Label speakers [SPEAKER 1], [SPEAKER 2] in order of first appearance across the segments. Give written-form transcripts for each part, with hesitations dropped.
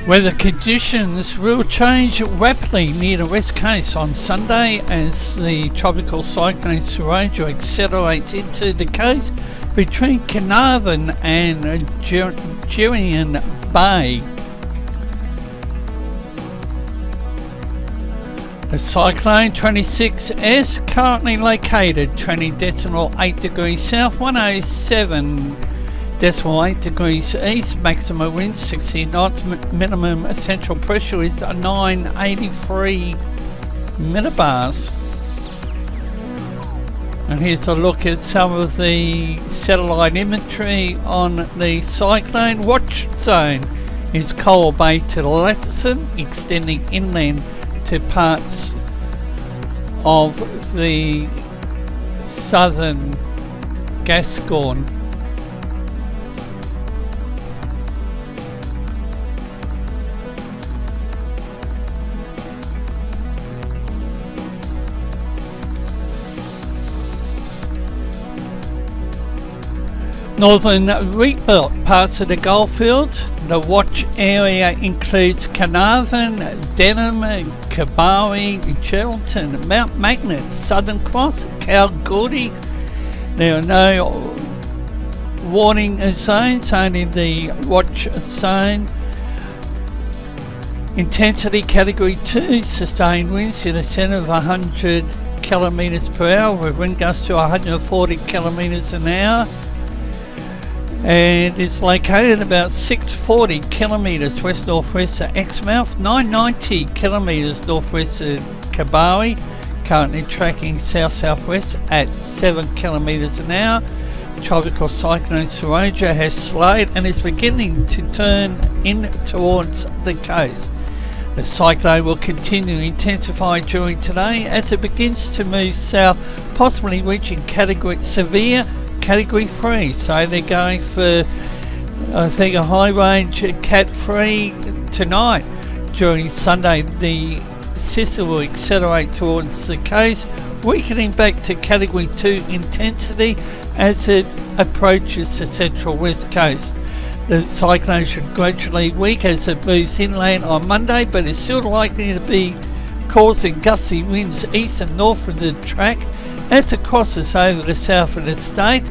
[SPEAKER 1] Weather conditions will change rapidly near the west coast on Sunday as the tropical cyclone Seroja accelerates into the coast between Carnarvon and Jurien Bay. The Cyclone 26S currently located 20.8 degrees south, 107.8 degrees east, maximum wind 60 knots, minimum central pressure is 983 millibars. And here's a look at some of the satellite imagery on the cyclone. Watch zone is Coal Bay to Lancelin, extending inland to parts of the southern Gascoyne. Northern Wheatbelt, parts of the Goldfields. The watch area includes Carnarvon, Denham, Kalbarri, Geraldton, Mount Magnet, Southern Cross, Kalgoorlie. There are no warning zones, only the watch zone. Intensity category 2, sustained winds in the centre of 100 kilometres per hour with wind gusts to 140 kilometres an hour. And it's located about 640 kilometres west-northwest of Exmouth, 990 kilometres northwest of Kalbarri, currently tracking south-southwest at 7 kilometres an hour. Tropical cyclone Soroja has slowed and is beginning to turn in towards the coast. The cyclone will continue to intensify during today as it begins to move south, possibly reaching severe Category 3, so they're going for, I think, a high range Cat 3 tonight. During Sunday, the system will accelerate towards the coast, weakening back to Category 2 intensity as it approaches the central west coast. The cyclone should gradually weaken as it moves inland on Monday, but is still likely to be causing gusty winds east and north of the track as it crosses over the south of the state.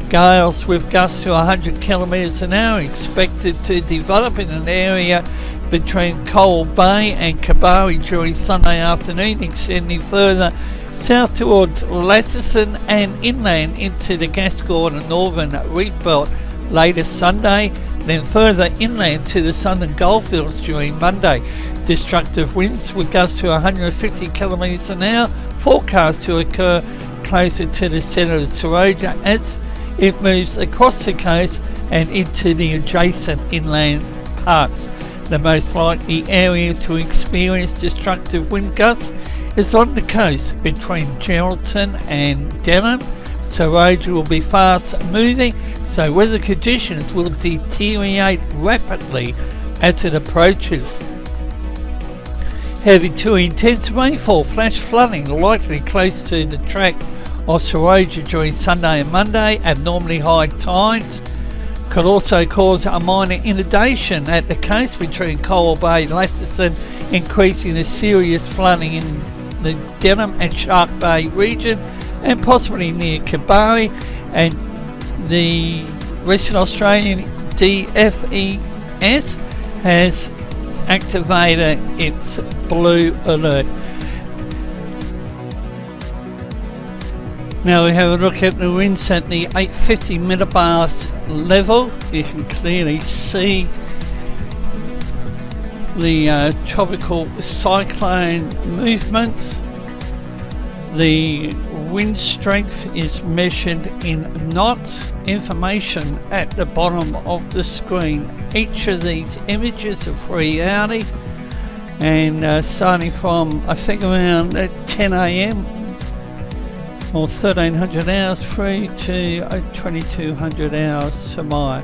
[SPEAKER 1] Gales with gusts to 100 kilometres an hour expected to develop in an area between Coal Bay and Kalbarri during Sunday afternoon, extending further south towards Lancelin and inland into the Gascoyne and northern Wheatbelt later Sunday, then further inland to the southern Goldfields during Monday. Destructive winds with gusts to 150 kilometres an hour forecast to occur closer to the centre of Seroja as it moves across the coast and into the adjacent inland parts. The most likely area to experience destructive wind gusts is on the coast between Geraldton and Denham. Seroja will be fast moving, so weather conditions will deteriorate rapidly as it approaches. Heavy to intense rainfall, flash flooding likely close to the track of Seroja during Sunday and Monday. Abnormally high tides could also cause a minor inundation at the coast between Coal Bay and Lancelin, increasing the serious flooding in the Denham and Shark Bay region and possibly near Kalbarri. And the Western Australian DFES has activated its blue alert. Now we have a look at the winds at the 850 millibars level. You can clearly see the tropical cyclone movements. The wind strength is measured in knots. Information at the bottom of the screen. Each of these images are free outing, and starting from I think around 10 a.m. or 1300 hours through to 2200 hours Samai.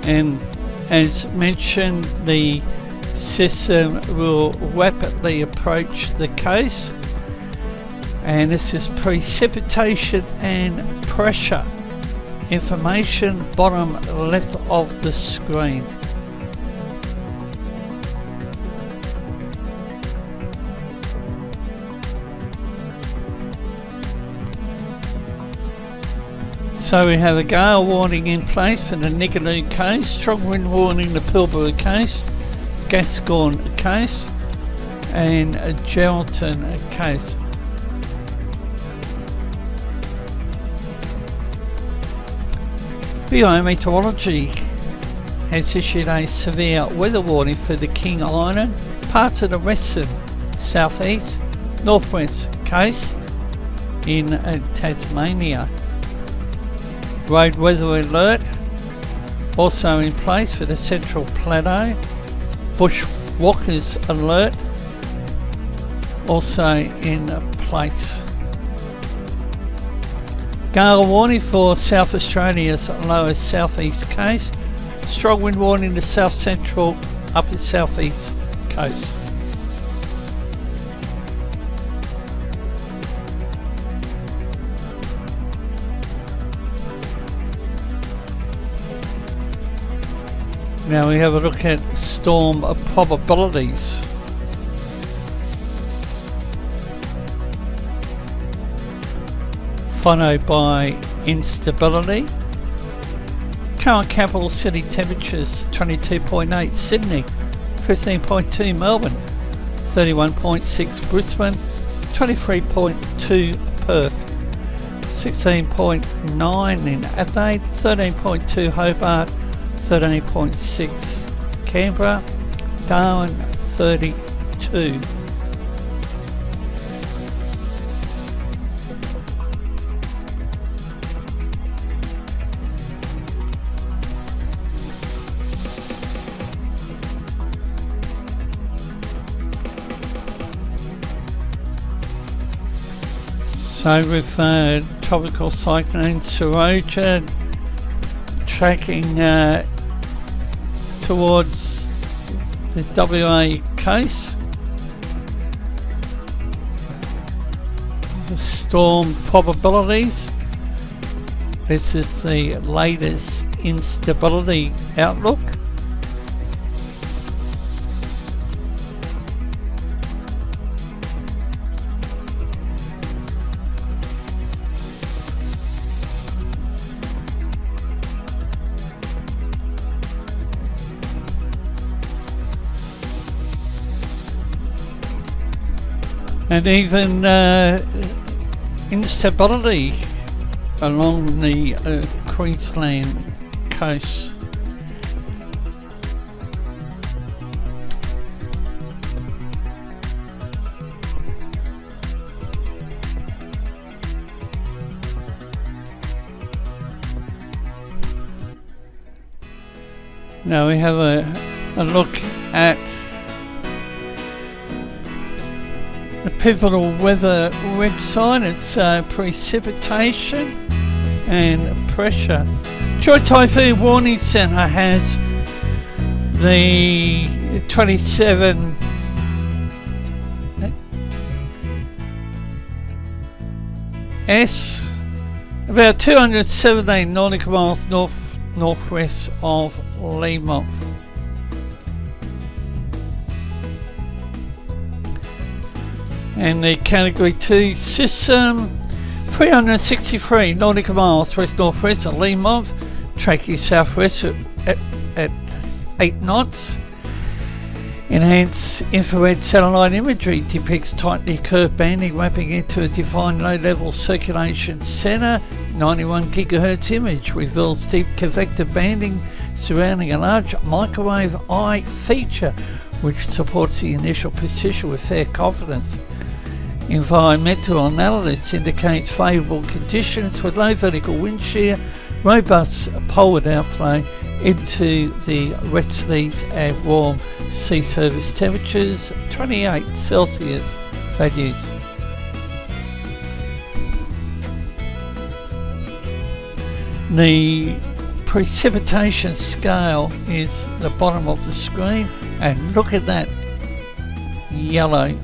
[SPEAKER 1] And as mentioned, the system will rapidly approach the coast And this is precipitation and pressure information, bottom left of the screen. So we have a gale warning in place for the Nigaloo coast, strong wind warning the Pilbara coast, Gascoyne coast and Geraldton coast. Biometeorology has issued a severe weather warning for the King Island, parts of the western, southeast, northwest coast in Tasmania. Road weather alert also in place for the Central Plateau. Bushwalkers alert also in place. Gale warning for South Australia's lower southeast coast. Strong wind warning the south central upper southeast coast. Now we have a look at storm probabilities. Followed by instability. Current capital city temperatures 22.8 Sydney, 15.2 Melbourne, 31.6 Brisbane, 23.2 Perth, 16.9 in Adelaide, 13.2 Hobart, 13.6 Canberra, Darwin 32. So with tropical cyclone Soroja tracking towards the WA coast, the storm probabilities. This is the latest instability outlook. And even instability along the Queensland coast. Now we have a look at the Pivotal Weather website. It's precipitation and pressure. Joint Typhoon Warning Centre has the 27 S, about 217 nautical miles northwest of Leamont. And the Category 2 system, 363 nautical miles west-northwest of Leamont, tracking southwest at 8 knots. Enhanced infrared satellite imagery depicts tightly curved banding wrapping into a defined low-level circulation centre. 91 GHz image reveals deep convective banding surrounding a large microwave eye feature, which supports the initial precision with fair confidence. Environmental analysis indicates favourable conditions with low vertical wind shear, robust poleward outflow into the westerlies and warm sea surface temperatures, 28 Celsius values. The precipitation scale is the bottom of the screen, and look at that yellow.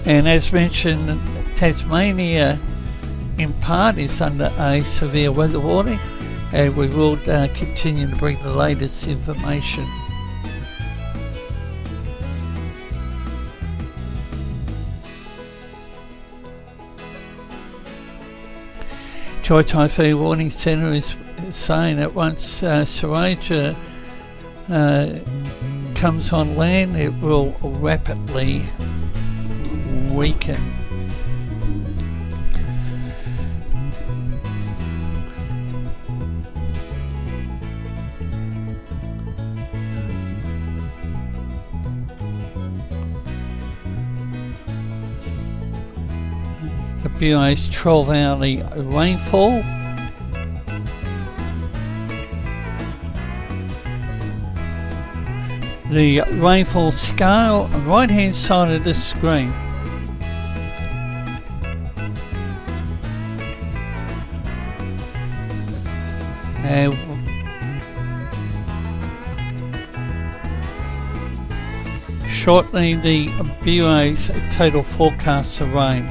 [SPEAKER 1] And as mentioned, Tasmania in part is under a severe weather warning, and we will continue to bring the latest information. Joy Typhoon Warning Centre is saying that once Seroja comes on land, it will rapidly weaken. The BI's 12-hourly rainfall. The rainfall scale on the right hand side of the screen. And shortly the BI's total forecast of rain.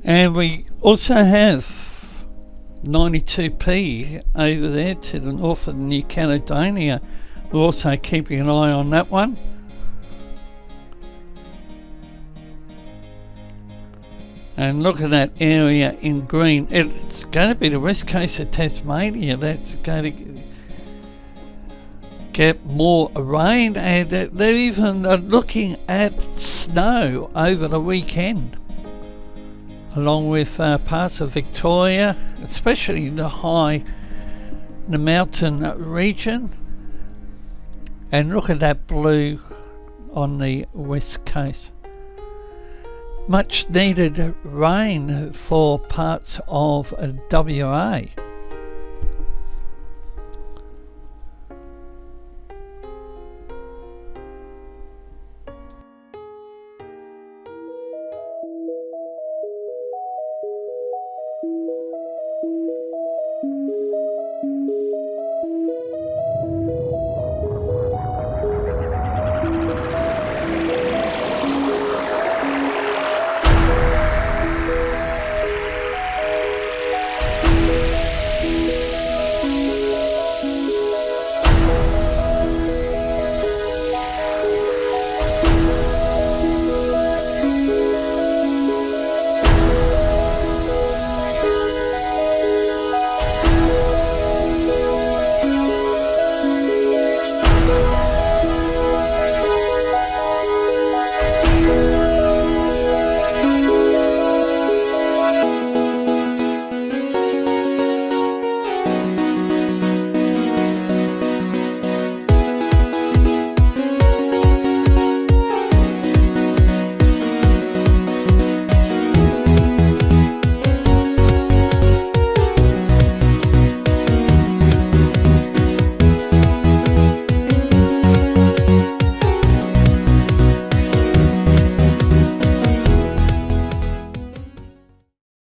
[SPEAKER 1] And we also have 92p over there to the north of New Caledonia. We're also keeping an eye on that one. And look at that area in green. It's going to be the west coast of Tasmania that's going to get more rain, and they're even looking at snow over the weekend, along with parts of Victoria, especially the mountain region. And look at that blue on the west coast. Much needed rain for parts of WA.